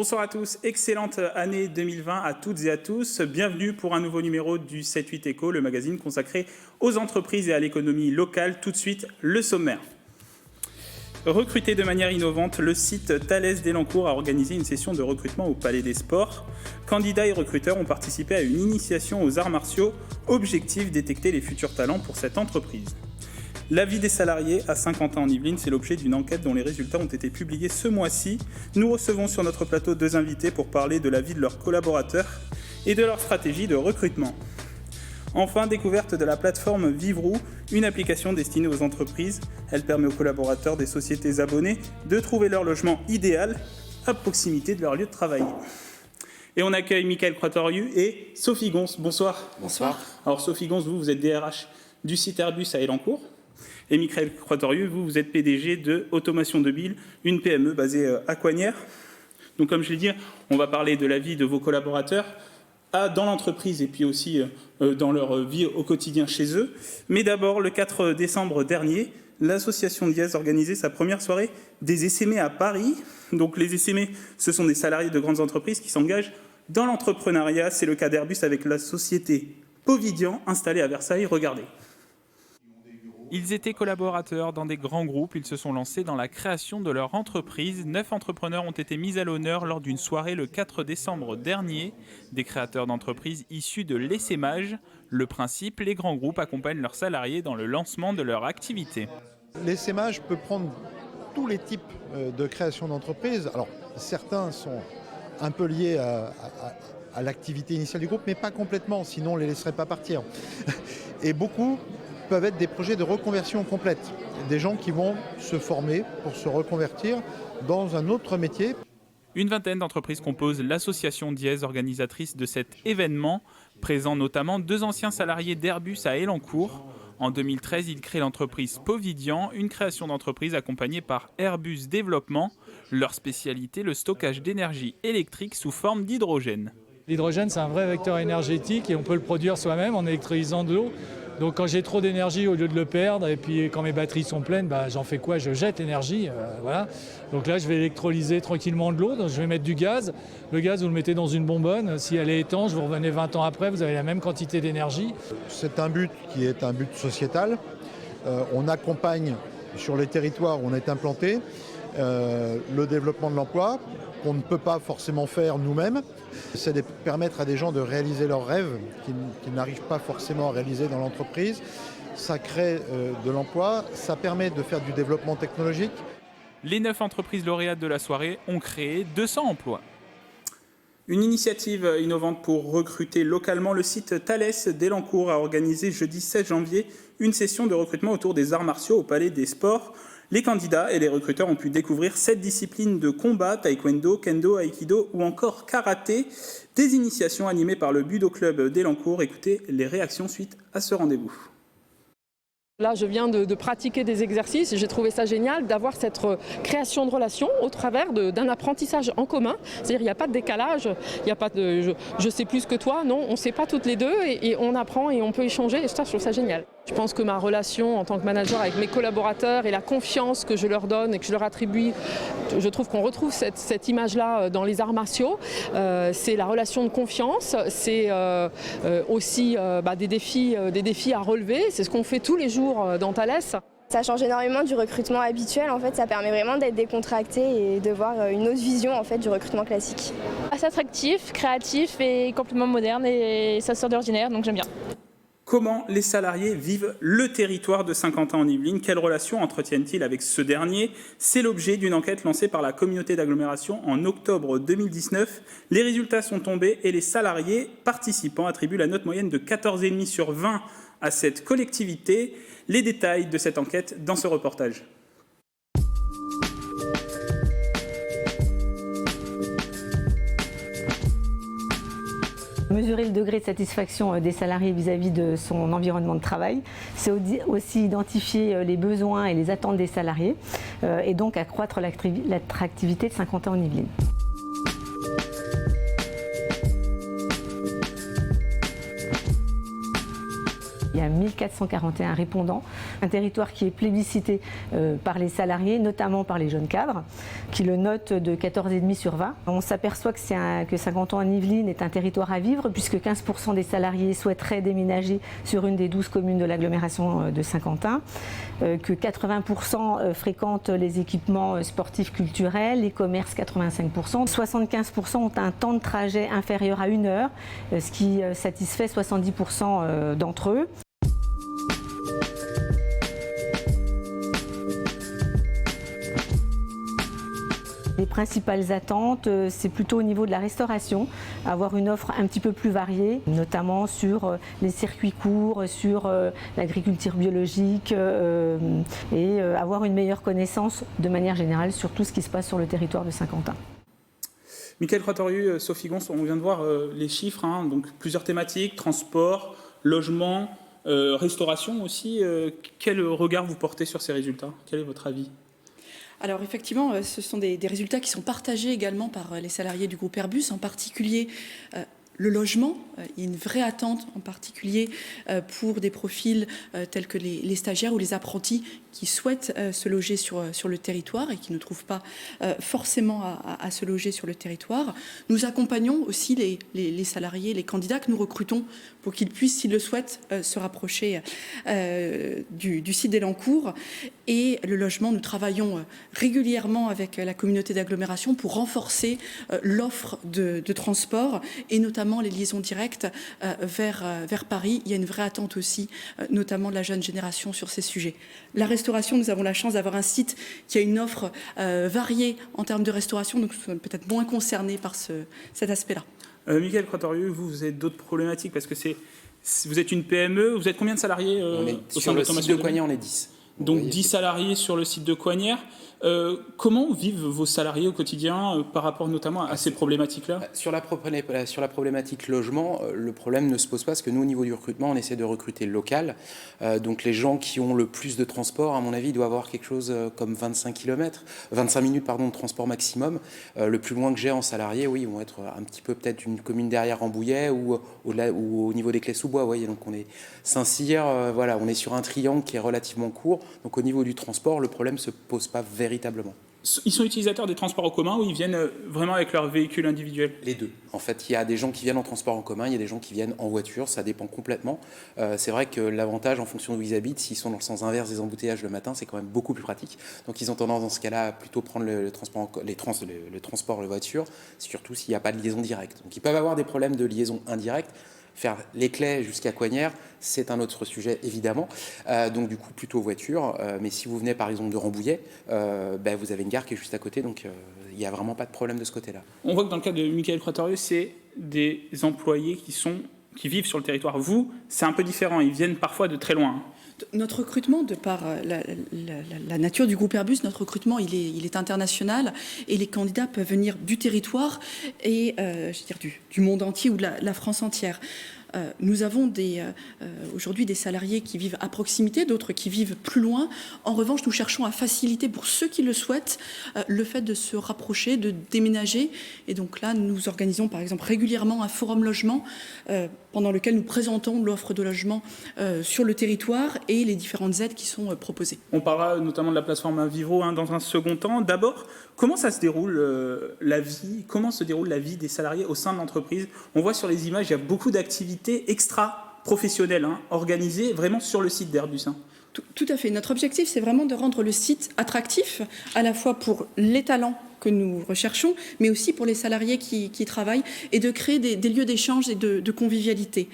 Bonsoir à tous, excellente année 2020 à toutes et à tous. Bienvenue pour un nouveau numéro du 7-8 Éco, le magazine consacré aux entreprises et à l'économie locale. Tout de suite, le sommaire. Recruté de manière innovante, le site Thalès d'Elancourt a organisé une session de recrutement au Palais des Sports. Candidats et recruteurs ont participé à une initiation aux arts martiaux. Objectif, détecter les futurs talents pour cette entreprise. La vie des salariés à Saint-Quentin-en-Yvelines, c'est l'objet d'une enquête dont les résultats ont été publiés ce mois-ci. Nous recevons sur notre plateau deux invités pour parler de la vie de leurs collaborateurs et de leur stratégie de recrutement. Enfin, découverte de la plateforme Vivrou, une application destinée aux entreprises. Elle permet aux collaborateurs des sociétés abonnées de trouver leur logement idéal à proximité de leur lieu de travail. Et on accueille Michael Croitoriu et Sophie Gons. Bonsoir. Bonsoir. Alors Sophie Gons, vous êtes DRH du site Airbus à Elancourt. Et Michael Croitoriu, vous êtes PDG de Automation de Bill, une PME basée à Coignères. Donc comme je l'ai dit, on va parler de la vie de vos collaborateurs dans l'entreprise et puis aussi dans leur vie au quotidien chez eux. Mais d'abord, le 4 décembre dernier, l'association Diez organisait sa première soirée des SME à Paris. Donc les SME, ce sont des salariés de grandes entreprises qui s'engagent dans l'entrepreneuriat. C'est le cas d'Airbus avec la société Povidian installée à Versailles. Regardez. Ils étaient collaborateurs dans des grands groupes, ils se sont lancés dans la création de leur entreprise. 9 entrepreneurs ont été mis à l'honneur lors d'une soirée le 4 décembre dernier. Des créateurs d'entreprises issus de l'essaimage. Le principe, les grands groupes accompagnent leurs salariés dans le lancement de leur activité. L'essaimage peut prendre tous les types de création d'entreprises. Alors certains sont un peu liés à l'activité initiale du groupe, mais pas complètement, sinon on ne les laisserait pas partir. Et beaucoup peuvent être des projets de reconversion complète. Des gens qui vont se former pour se reconvertir dans un autre métier. Une vingtaine d'entreprises composent l'association Diez, organisatrice de cet événement, présent notamment 2 anciens salariés d'Airbus à Elancourt. En 2013, ils créent l'entreprise Povidian, une création d'entreprise accompagnée par Airbus Développement. Leur spécialité, le stockage d'énergie électrique sous forme d'hydrogène. L'hydrogène, c'est un vrai vecteur énergétique et on peut le produire soi-même en électrolysant de l'eau. Donc quand j'ai trop d'énergie, au lieu de le perdre, et puis quand mes batteries sont pleines, j'en fais quoi? Je jette l'énergie. Voilà. Donc là, je vais électrolyser tranquillement de l'eau. Donc je vais mettre du gaz. Le gaz, vous le mettez dans une bonbonne. Si elle est étanche, vous revenez 20 ans après, vous avez la même quantité d'énergie. C'est un but qui est un but sociétal. On accompagne sur les territoires où on est implanté le développement de l'emploi qu'on ne peut pas forcément faire nous-mêmes. C'est de permettre à des gens de réaliser leurs rêves qu'ils n'arrivent pas forcément à réaliser dans l'entreprise. Ça crée de l'emploi, ça permet de faire du développement technologique. Les 9 entreprises lauréates de la soirée ont créé 200 emplois. Une initiative innovante pour recruter localement, le site Thalès d'Elancourt a organisé jeudi 16 janvier une session de recrutement autour des arts martiaux au Palais des Sports. Les candidats et les recruteurs ont pu découvrir 7 disciplines de combat, taekwondo, kendo, aikido ou encore karaté. Des initiations animées par le Budo Club d'Elancourt. Écoutez les réactions suite à ce rendez-vous. Là, je viens de pratiquer des exercices et j'ai trouvé ça génial d'avoir cette création de relations au travers d'un apprentissage en commun. C'est-à-dire qu'il n'y a pas de décalage, il n'y a pas de je sais plus que toi, non, on ne sait pas toutes les deux et on apprend et on peut échanger et ça, je trouve ça génial. Je pense que ma relation en tant que manager avec mes collaborateurs et la confiance que je leur donne et que je leur attribue, je trouve qu'on retrouve cette image-là dans les arts martiaux. C'est la relation de confiance, c'est aussi des défis à relever, c'est ce qu'on fait tous les jours dans Thalès. Ça change énormément du recrutement habituel, en fait, ça permet vraiment d'être décontracté et de voir une autre vision en fait, du recrutement classique. Assez attractif, créatif et complètement moderne et ça sort d'ordinaire, donc j'aime bien. Comment les salariés vivent le territoire de Saint-Quentin-en-Yvelines? Quelles relations entretiennent-ils avec ce dernier? C'est l'objet d'une enquête lancée par la communauté d'agglomération en octobre 2019. Les résultats sont tombés et les salariés participants attribuent la note moyenne de 14,5 sur 20 à cette collectivité. Les détails de cette enquête dans ce reportage. Mesurer le degré de satisfaction des salariés vis-à-vis de son environnement de travail, c'est aussi identifier les besoins et les attentes des salariés et donc accroître l'attractivité de Saint-Quentin-en-Yvelines. Il y a 1441 répondants, un territoire qui est plébiscité par les salariés, notamment par les jeunes cadres, qui le note de 14,5 sur 20. On s'aperçoit que Saint-Quentin-en-Yvelines est un territoire à vivre puisque 15% des salariés souhaiteraient déménager sur une des 12 communes de l'agglomération de Saint-Quentin, que 80% fréquentent les équipements sportifs culturels, les commerces 85%, 75% ont un temps de trajet inférieur à 1 heure, ce qui satisfait 70% d'entre eux. Les principales attentes, c'est plutôt au niveau de la restauration, avoir une offre un petit peu plus variée, notamment sur les circuits courts, sur l'agriculture biologique et avoir une meilleure connaissance de manière générale sur tout ce qui se passe sur le territoire de Saint-Quentin. Michael Croitoriu, Sophie Gons, on vient de voir les chiffres, hein, donc plusieurs thématiques, transport, logement, restauration aussi. Quel regard vous portez sur ces résultats? Quel est votre avis? Alors effectivement, ce sont des résultats qui sont partagés également par les salariés du groupe Airbus, en particulier le logement. Il y a une vraie attente en particulier pour des profils tels que les stagiaires ou les apprentis qui souhaitent se loger sur le territoire et qui ne trouvent pas forcément à se loger sur le territoire. Nous accompagnons aussi les salariés, les candidats que nous recrutons pour qu'ils puissent, s'ils le souhaitent, se rapprocher du site d'Elancourt. Et le logement, nous travaillons régulièrement avec la communauté d'agglomération pour renforcer l'offre de transport et notamment les liaisons directes vers Paris. Il y a une vraie attente aussi, notamment de la jeune génération sur ces sujets. La restauration, nous avons la chance d'avoir un site qui a une offre variée en termes de restauration, donc nous sommes peut-être moins concernés par cet aspect-là. Michael Croitoriu, vous avez d'autres problématiques parce que vous êtes une PME, vous êtes combien de salariés au sein de l'automation? Sur le site de Coignères, on est 10. Donc 10 salariés sur le site de Coignères. Comment vivent vos salariés au quotidien par rapport notamment à ces problématiques-là? Sur la problématique logement, le problème ne se pose pas parce que nous, au niveau du recrutement, on essaie de recruter local. Donc les gens qui ont le plus de transport, à mon avis, doivent avoir quelque chose comme 25 minutes de transport maximum. Le plus loin que j'ai en salariés, oui, ils vont être un petit peu peut-être une commune derrière Rambouillet ou au niveau des Clés-sous-Bois. Vous voyez, donc on est Saint-Cyr, voilà, on est sur un triangle qui est relativement court. Donc au niveau du transport, le problème ne se pose pas véritablement. Ils sont utilisateurs des transports en commun ou ils viennent vraiment avec leur véhicule individuel? Les deux. En fait, il y a des gens qui viennent en transport en commun, il y a des gens qui viennent en voiture, ça dépend complètement. C'est vrai que l'avantage, en fonction d'où ils habitent, s'ils sont dans le sens inverse des embouteillages le matin, c'est quand même beaucoup plus pratique. Donc ils ont tendance dans ce cas-là à plutôt prendre le transport, la voiture, surtout s'il n'y a pas de liaison directe. Donc ils peuvent avoir des problèmes de liaison indirecte. Faire les Clés jusqu'à Coignères, c'est un autre sujet, évidemment. Donc, du coup, plutôt voiture. Mais si vous venez, par exemple, de Rambouillet, vous avez une gare qui est juste à côté. Donc, il n'y a vraiment pas de problème de ce côté-là. On voit que dans le cas de Michael Croitoriu, c'est des employés qui vivent sur le territoire. Vous, c'est un peu différent. Ils viennent parfois de très loin. Notre recrutement, de par la nature du groupe Airbus, notre recrutement, il est international et les candidats peuvent venir du territoire et du monde entier ou de la France entière. Nous avons aujourd'hui des salariés qui vivent à proximité, d'autres qui vivent plus loin. En revanche, nous cherchons à faciliter pour ceux qui le souhaitent le fait de se rapprocher, de déménager. Et donc là, nous organisons par exemple régulièrement un forum logement pendant lequel nous présentons l'offre de logement sur le territoire et les différentes aides qui sont proposées. On parlera notamment de la plateforme Invivro dans un second temps. D'abord, comment ça se déroule la vie des salariés au sein de l'entreprise? On voit sur les images, il y a beaucoup d'activités extra-professionnelles organisées vraiment sur le site d'Airbus. Tout à fait. Notre objectif, c'est vraiment de rendre le site attractif, à la fois pour les talents que nous recherchons, mais aussi pour les salariés qui travaillent, et de créer des lieux d'échange et de convivialité.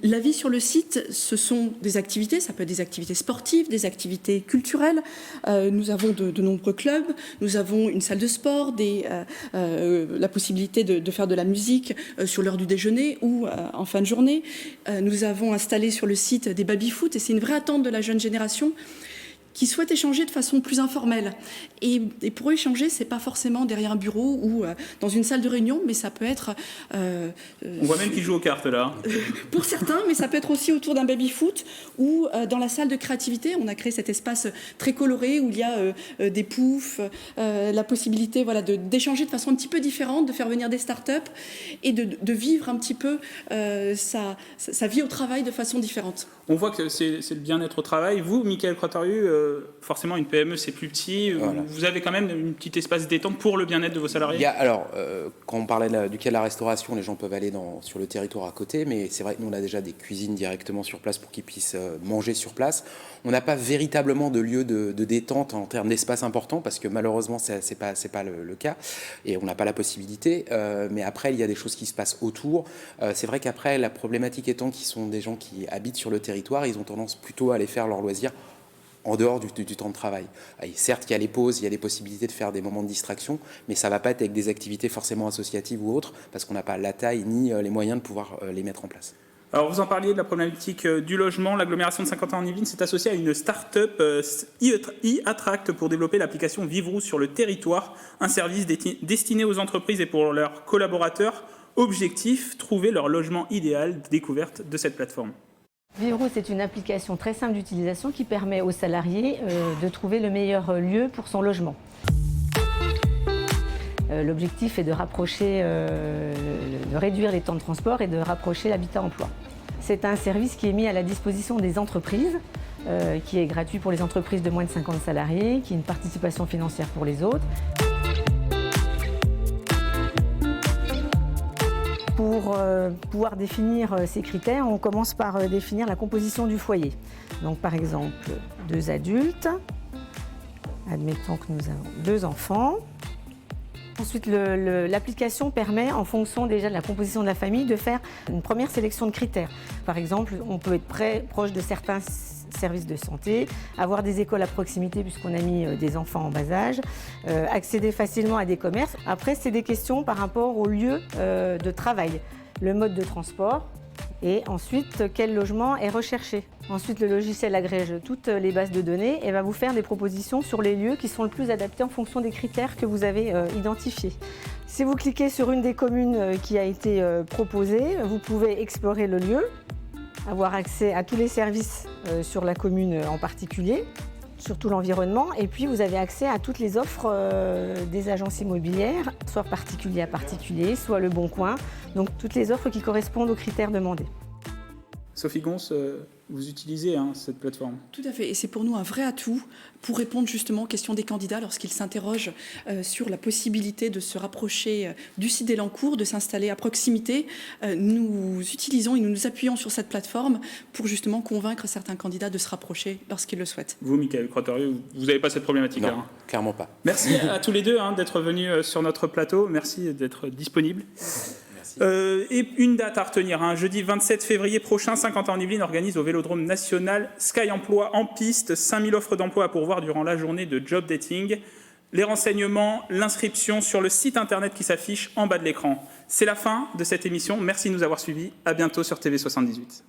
La vie sur le site, ce sont des activités, ça peut être des activités sportives, des activités culturelles. Nous avons de nombreux clubs, nous avons une salle de sport, la possibilité de faire de la musique sur l'heure du déjeuner ou en fin de journée. Nous avons installé sur le site des baby-foot, et c'est une vraie attente de la jeune génération qui souhaitent échanger de façon plus informelle. Et pour eux, échanger, c'est pas forcément derrière un bureau ou dans une salle de réunion, mais ça peut être... On voit même qu'ils jouent aux cartes, là. Pour certains, mais ça peut être aussi autour d'un baby-foot ou dans la salle de créativité. On a créé cet espace très coloré où il y a des poufs, la possibilité d'échanger de façon un petit peu différente, de faire venir des start-up et de vivre un petit peu sa vie au travail de façon différente. On voit que c'est le bien-être au travail. Vous, Michael Croitoriu, forcément une PME c'est plus petit, Voilà. vous avez quand même une petite espace détente pour le bien-être de vos salariés? Quand on parlait du cas de la restauration, les gens peuvent aller sur le territoire à côté, mais c'est vrai que nous on a déjà des cuisines directement sur place pour qu'ils puissent manger sur place. On n'a pas véritablement de lieu de détente en termes d'espace important, parce que malheureusement c'est pas le cas, et on n'a pas la possibilité. Mais après il y a des choses qui se passent autour. C'est vrai qu'après la problématique étant qu'ils sont des gens qui habitent sur le territoire, ils ont tendance plutôt à aller faire leurs loisirs en dehors du temps de travail. Et certes, il y a les pauses, il y a des possibilités de faire des moments de distraction, mais ça ne va pas être avec des activités forcément associatives ou autres, parce qu'on n'a pas la taille ni les moyens de pouvoir les mettre en place. Alors vous en parliez de la problématique du logement. L'agglomération de Saint-Quentin-en-Yvelines s'est associée à une start-up e-Attract pour développer l'application Vivre sur le territoire, un service destiné aux entreprises et pour leurs collaborateurs. Objectif, trouver leur logement idéal, découverte de cette plateforme. Vivre, c'est une application très simple d'utilisation qui permet aux salariés de trouver le meilleur lieu pour son logement. L'objectif est de réduire les temps de transport et de rapprocher l'habitat-emploi. C'est un service qui est mis à la disposition des entreprises, qui est gratuit pour les entreprises de moins de 50 salariés, qui a une participation financière pour les autres. Pour pouvoir définir ces critères, on commence par définir la composition du foyer. Donc par exemple, 2 adultes, admettons que nous avons 2 enfants. Ensuite, l'application permet, en fonction déjà de la composition de la famille, de faire une première sélection de critères. Par exemple, on peut être proche de certains services de santé, avoir des écoles à proximité puisqu'on a mis des enfants en bas âge, accéder facilement à des commerces. Après, c'est des questions par rapport au lieu de travail, le mode de transport et ensuite quel logement est recherché. Ensuite, le logiciel agrège toutes les bases de données et va vous faire des propositions sur les lieux qui sont le plus adaptés en fonction des critères que vous avez identifiés. Si vous cliquez sur une des communes qui a été proposée, vous pouvez explorer le lieu, avoir accès à tous les services sur la commune en particulier, sur tout l'environnement, et puis vous avez accès à toutes les offres des agences immobilières, soit particulier à particulier, soit le Bon Coin, donc toutes les offres qui correspondent aux critères demandés. Sophie Gons, vous utilisez cette plateforme? Tout à fait, et c'est pour nous un vrai atout pour répondre justement aux questions des candidats lorsqu'ils s'interrogent sur la possibilité de se rapprocher du site d'Elancourt, de s'installer à proximité. Nous utilisons et nous nous appuyons sur cette plateforme pour justement convaincre certains candidats de se rapprocher lorsqu'ils le souhaitent. Vous, Michael Croiterieux, vous n'avez pas cette problématique-là? Non, clairement pas. Merci à tous les deux d'être venus sur notre plateau. Merci d'être disponibles. Et une date à retenir, jeudi 27 février prochain, Saint-Quentin-en-Yvelines organise au Vélodrome national Sky Emploi en piste, 5000 offres d'emploi à pourvoir durant la journée de job dating. Les renseignements, l'inscription sur le site internet qui s'affiche en bas de l'écran. C'est la fin de cette émission, merci de nous avoir suivis, à bientôt sur TV78.